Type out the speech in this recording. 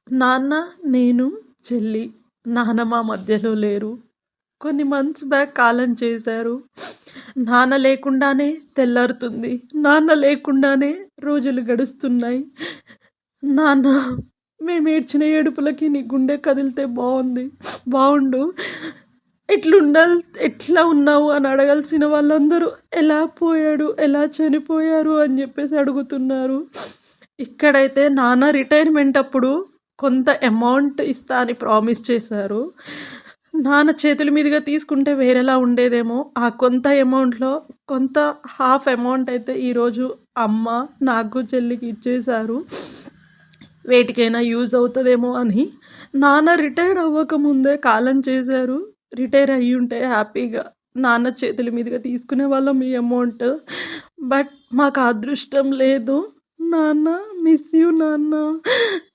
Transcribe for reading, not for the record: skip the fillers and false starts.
నాన్న, నేను, చెల్లి. నాన్న మా మధ్యలో లేరు. కొన్ని మంత్స్ బ్యాక్ కాలం చేశారు. నాన్న లేకుండానే తెల్లారుతుంది. నాన్న లేకుండానే రోజులు గడుస్తున్నాయి. నాన్న మేమేడ్చిన ఏడుపులకి నీ గుండె కదిలితే బావుండు. ఎట్లుండాల్ ఎట్లా ఉన్నావు అని అడగాల్సిన వాళ్ళందరూ ఎలా పోయాడు, ఎలా చనిపోయారు అని జెప్పేసి అడుగుతున్నారు. ఇక్కడైతే నాన్న రిటైర్మెంట్ అప్పుడు కొంత అమౌంట్ ఇస్తా అని ప్రామిస్ చేశారు. నాన్న చేతుల మీదుగా తీసుకుంటే వేరేలా ఉండేదేమో. ఆ కొంత అమౌంట్‌లో కొంత హాఫ్ అమౌంట్ అయితే ఈరోజు అమ్మ, నాకు, చెల్లికి ఇచ్చేశారు. వేటికైనా యూజ్ అవుతదేమో అని. నాన్న రిటైర్డ్ అవ్వకముందే కాలం చేశారు. రిటైర్ అయ్యుంటే హ్యాపీగా నాన్న చేతుల మీదుగా తీసుకునేవాళ్ళం ఈ అమౌంట్. బట్ మాకు ఆ అదృష్టం లేదు. నాన్న మిస్ యూ నాన్న.